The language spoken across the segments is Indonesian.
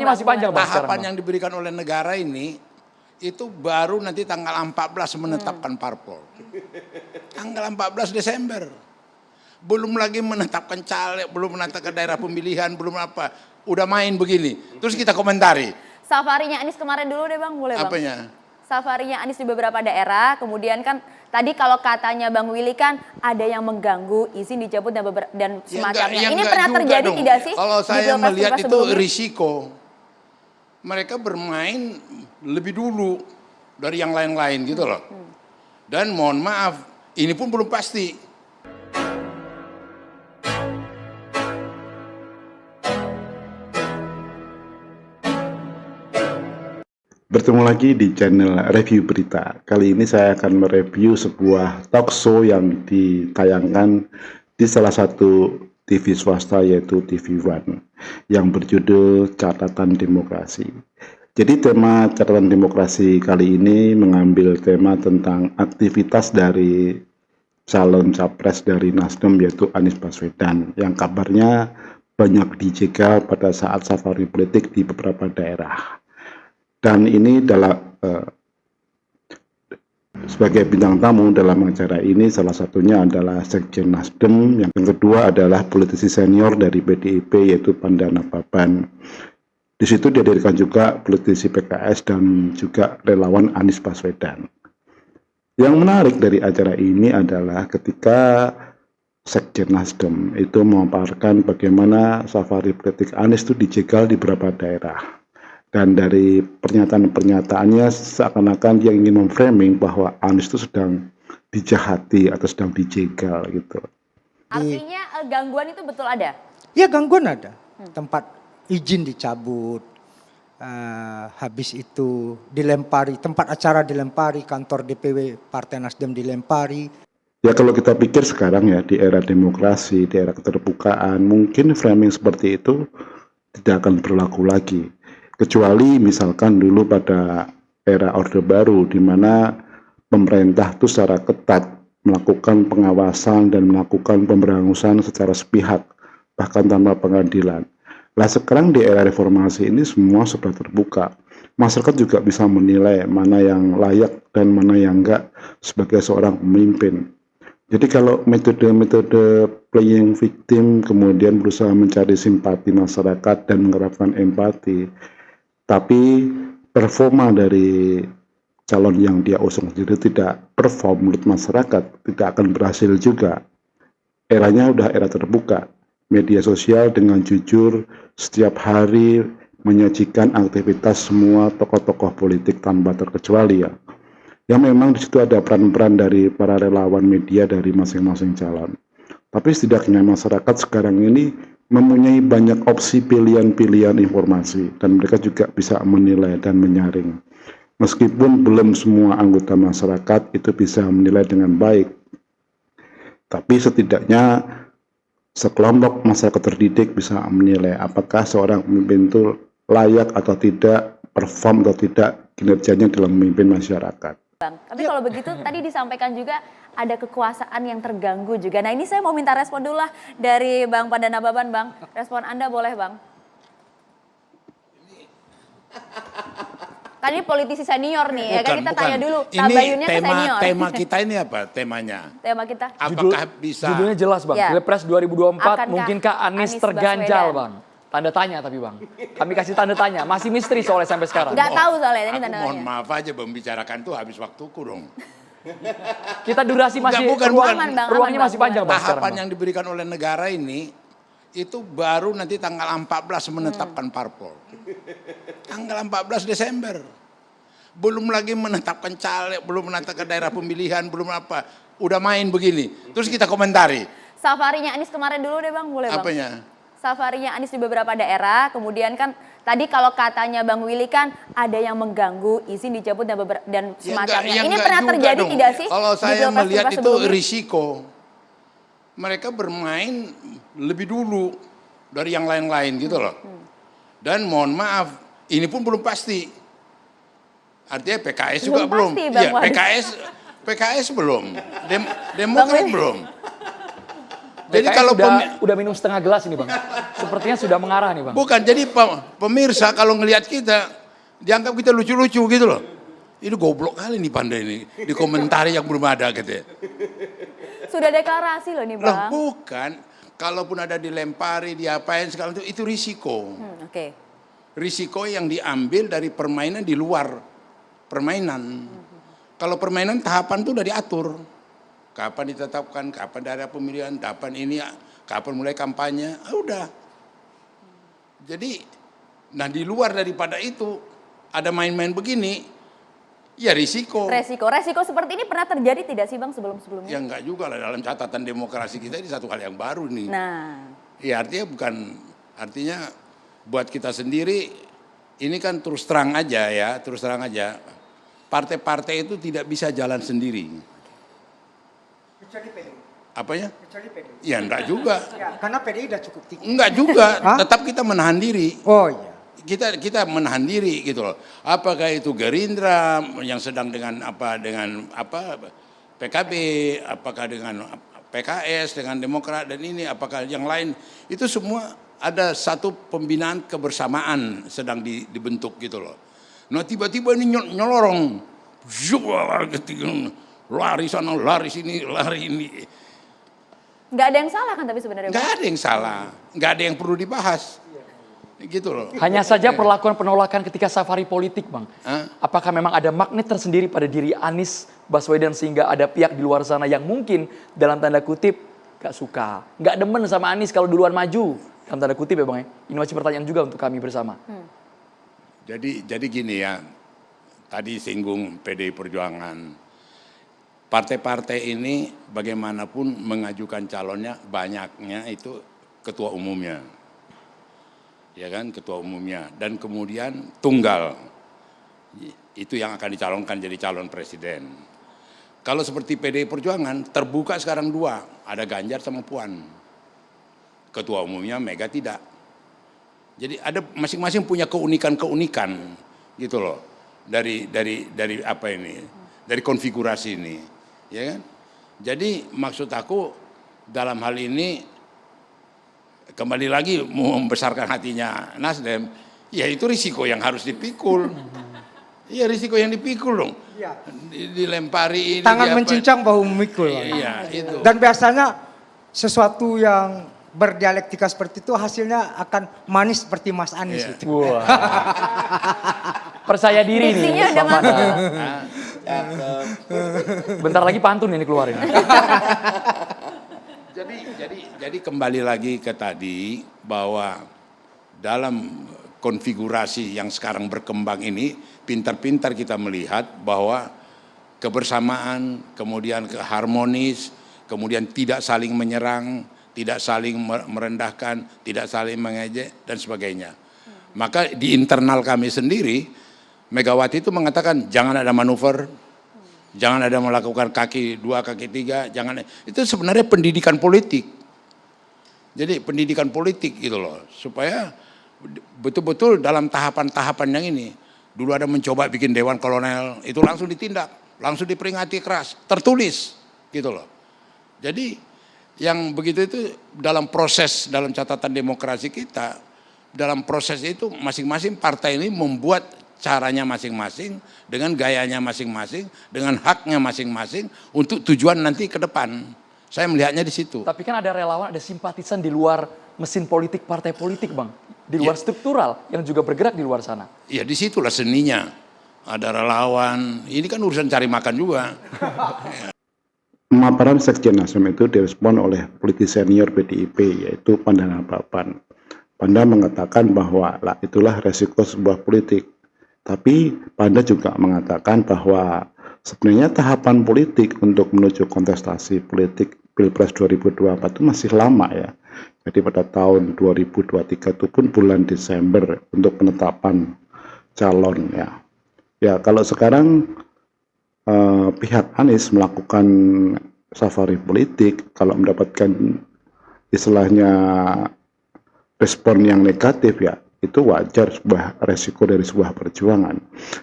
Ruangnya masih panjang, Bang. Tahapan yang diberikan oleh negara ini itu baru nanti tanggal 14 menetapkan parpol. Tanggal 14 Desember. Belum lagi menetapkan caleg, belum menetapkan daerah pemilihan, belum apa. Udah main begini. Terus kita komentari. Safarinya Anies kemarin dulu deh Bang, boleh Bang? Apanya? Safarinya Anies di beberapa daerah, kemudian kan tadi kalau katanya Bang Willy kan ada yang mengganggu, izin dicabut dan semacamnya. Ini pernah terjadi dong. Tidak sih? Kalau saya melihat itu risiko. Mereka bermain lebih dulu dari yang lain-lain gitu loh. Dan mohon maaf, ini pun belum pasti. Bertemu lagi di channel Review Berita. Kali ini saya akan mereview sebuah talk show yang ditayangkan di salah satu TV swasta yaitu TV One yang berjudul Catatan Demokrasi. Jadi tema Catatan Demokrasi kali ini mengambil tema tentang aktivitas dari calon capres dari Nasdem yaitu Anies Baswedan yang kabarnya banyak dijegal pada saat safari politik di beberapa daerah. Dan ini sebagai bintang tamu dalam acara ini salah satunya adalah Sekjen Nasdem, yang kedua adalah politisi senior dari PDIP yaitu Pandana Baban. Di situ dihadirkan juga politisi PKS dan juga relawan Anies Baswedan. Yang menarik dari acara ini adalah ketika Sekjen Nasdem itu memaparkan bagaimana safari politik Anies itu dijegal di beberapa daerah. Dan dari pernyataan-pernyataannya seakan-akan dia ingin memframing bahwa Anies itu sedang dijahati atau sedang dijegal gitu. Artinya gangguan itu betul ada? Ya gangguan ada. Tempat izin dicabut, habis itu dilempari, tempat acara dilempari, kantor DPW Partai Nasdem dilempari. Ya kalau kita pikir sekarang ya di era demokrasi, di era keterbukaan, mungkin framing seperti itu tidak akan berlaku lagi. Kecuali misalkan dulu pada era Orde Baru di mana pemerintah itu secara ketat melakukan pengawasan dan melakukan pemberangusan secara sepihak bahkan tanpa pengadilan. Nah sekarang di era reformasi ini semua sudah terbuka. Masyarakat juga bisa menilai mana yang layak dan mana yang enggak sebagai seorang pemimpin. Jadi kalau metode-metode playing victim kemudian berusaha mencari simpati masyarakat dan mengharapkan empati, tapi performa dari calon yang dia usung sendiri tidak perform menurut masyarakat, tidak akan berhasil juga. Eranya udah era terbuka. Media sosial dengan jujur setiap hari menyajikan aktivitas semua tokoh-tokoh politik tanpa terkecuali ya. Yang memang di situ ada peran-peran dari para relawan media dari masing-masing calon. Tapi setidaknya masyarakat sekarang ini mempunyai banyak opsi pilihan-pilihan informasi dan mereka juga bisa menilai dan menyaring. Meskipun belum semua anggota masyarakat itu bisa menilai dengan baik, tapi setidaknya sekelompok masyarakat terdidik bisa menilai apakah seorang pemimpin itu layak atau tidak, perform atau tidak kinerjanya dalam memimpin masyarakat. Bang, tapi kalau begitu tadi disampaikan juga ada kekuasaan yang terganggu juga. Nah ini saya mau minta respon dulu lah dari Bang Pandana Baban, Bang. Respon Anda boleh, Bang? Kan ini politisi senior nih, ya kan kita tanya dulu. Tabayunnya ke senior. Tema kita ini apa temanya? Tema kita? Apakah bisa? Judulnya jelas Bang, Ya. Pilpres 2024 Akankah mungkinkah Anies terganjal Bang? Tanda tanya tapi Bang, kami kasih tanda tanya, masih misteri soalnya sampai sekarang. Nggak tahu soalnya, ini tanda Mohon tanya. maaf aja membicarakan tuh habis waktuku dong. Kita durasi masih, ruangnya masih panjang Bang sekarang. Tahapan yang diberikan oleh negara ini itu baru nanti tanggal 14 menetapkan parpol. Tanggal 14 Desember. Belum lagi menetapkan caleg, belum menetapkan daerah pemilihan, belum apa. Udah main begini. Terus kita komentari. Safarinya Anies kemarin dulu deh Bang, boleh Bang? Apanya? Safarinya Anies di beberapa daerah, kemudian kan tadi kalau katanya Bang Willy kan ada yang mengganggu, izin dicabut dan semacamnya. Ini pernah terjadi tidak sih? Kalau saya melihat itu risiko. Mereka bermain lebih dulu dari yang lain-lain gitu loh. Dan mohon maaf, ini pun belum pasti. Artinya PKS juga belum. Iya, PKS belum. Demokrat belum. Jadi PKS kalau udah minum setengah gelas ini bang. Sepertinya sudah mengarah nih bang. bukan, jadi pemirsa kalau ngelihat kita dianggap kita lucu-lucu gitu loh. Ini goblok kali nih Panda ini, dikomentari yang belum ada gitu ya. Sudah deklarasi loh nih Loh Bang. bukan, kalaupun ada dilempari, diapain segala itu risiko. Oke. Risiko yang diambil dari permainan di luar permainan. Kalau permainan tahapan itu udah diatur. Kapan ditetapkan, kapan ada pemilihan, kapan ini, kapan mulai kampanye, udah. Jadi, nah di luar daripada itu ada main-main begini, ya risiko. Resiko seperti ini pernah terjadi tidak sih Bang sebelum-sebelumnya? Ya enggak juga lah, dalam catatan demokrasi kita ini satu hal yang baru nih. Nah, Ya artinya buat kita sendiri ini kan terus terang aja. Partai-partai itu tidak bisa jalan sendiri. Kecuali PDI. Apanya? Kecuali PDI. Ya enggak juga. Ya, karena PDI udah cukup tinggi. Enggak juga, Hah? tetap kita menahan diri. Oh iya. Kita menahan diri gitu loh. Apakah itu Gerindra yang sedang dengan PKB, apakah dengan PKS, dengan Demokrat dan ini, apakah yang lain, itu semua ada satu pembinaan kebersamaan sedang dibentuk gitu loh. Nah tiba-tiba ini nyelorong, lari sana, lari sini, lari ini. nggak ada yang salah kan tapi sebenarnya Bang? Nggak ada yang salah, nggak ada yang perlu dibahas. Gitu loh. Hanya saja perlakuan penolakan ketika safari politik bang. Apakah memang ada magnet tersendiri pada diri Anies Baswedan sehingga ada pihak di luar sana yang mungkin dalam tanda kutip gak suka, gak demen sama Anies kalau duluan maju, dalam tanda kutip ya bang ya. Ini masih pertanyaan juga untuk kami bersama. Jadi gini ya, tadi singgung PDI Perjuangan. Partai-partai ini bagaimanapun mengajukan calonnya, banyaknya itu ketua umumnya. Ya kan, ketua umumnya. Dan kemudian tunggal. Itu yang akan dicalonkan jadi calon presiden. Kalau seperti PDI Perjuangan, terbuka sekarang dua. Ada Ganjar sama Puan. Ketua umumnya Mega tidak. Jadi ada masing-masing punya keunikan-keunikan gitu loh. Dari apa ini? Dari konfigurasi ini. Ya kan? Jadi maksud aku dalam hal ini kembali lagi membesarkan hatinya Nasdem, ya itu risiko yang harus dipikul. Iya risiko yang dipikul dong. Ya. Dilempari ini. Tangan mencincang bahu memikul. Iya itu. Dan biasanya sesuatu yang berdialektika seperti itu hasilnya akan manis seperti Mas Anies Iya. itu. Wah. Percaya diri nih. Diksinya udah Bang Panda. masuk. Bentar lagi pantun ini keluarin. Jadi kembali lagi ke tadi bahwa dalam konfigurasi yang sekarang berkembang ini pintar-pintar kita melihat bahwa kebersamaan, kemudian harmonis, kemudian tidak saling menyerang, tidak saling merendahkan, tidak saling mengejek dan sebagainya. Maka di internal kami sendiri Megawati itu mengatakan jangan ada manuver, jangan ada melakukan kaki 2, kaki 3, jangan. Itu sebenarnya pendidikan politik. Jadi pendidikan politik gitu loh, supaya betul-betul dalam tahapan-tahapan yang ini. Dulu ada mencoba bikin dewan kolonel, itu langsung ditindak, langsung diperingati keras, tertulis gitu loh. Jadi yang begitu itu dalam proses, dalam catatan demokrasi kita, dalam proses itu masing-masing partai ini membuat caranya masing-masing, dengan gayanya masing-masing, dengan haknya masing-masing untuk tujuan nanti ke depan. Saya melihatnya di situ. Tapi kan ada relawan, ada simpatisan di luar mesin politik partai politik bang. Di luar struktural yang juga bergerak di luar sana. Ya disitulah seninya. Ada relawan, ini kan urusan cari makan juga. Pemaparan Sekjen Nasdem itu direspon oleh politisi senior PDIP yaitu Panda Nababan. Panda mengatakan bahwa itulah resiko sebuah politik. Tapi Panda juga mengatakan bahwa sebenarnya tahapan politik untuk menuju kontestasi politik Pilpres 2024 itu masih lama ya. Jadi pada tahun 2023 itu pun bulan Desember untuk penetapan calon ya. Ya kalau sekarang pihak Anies melakukan safari politik, kalau mendapatkan istilahnya respon yang negatif ya, itu wajar sebuah resiko dari sebuah perjuangan.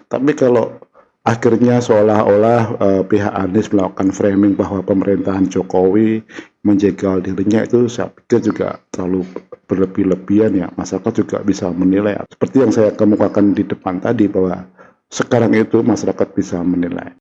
Tapi kalau akhirnya seolah-olah pihak Anies melakukan framing bahwa pemerintahan Jokowi menjegal dirinya, itu saya pikir juga terlalu berlebih-lebihan ya. Masyarakat juga bisa menilai. Seperti yang saya kemukakan di depan tadi, bahwa sekarang itu masyarakat bisa menilai.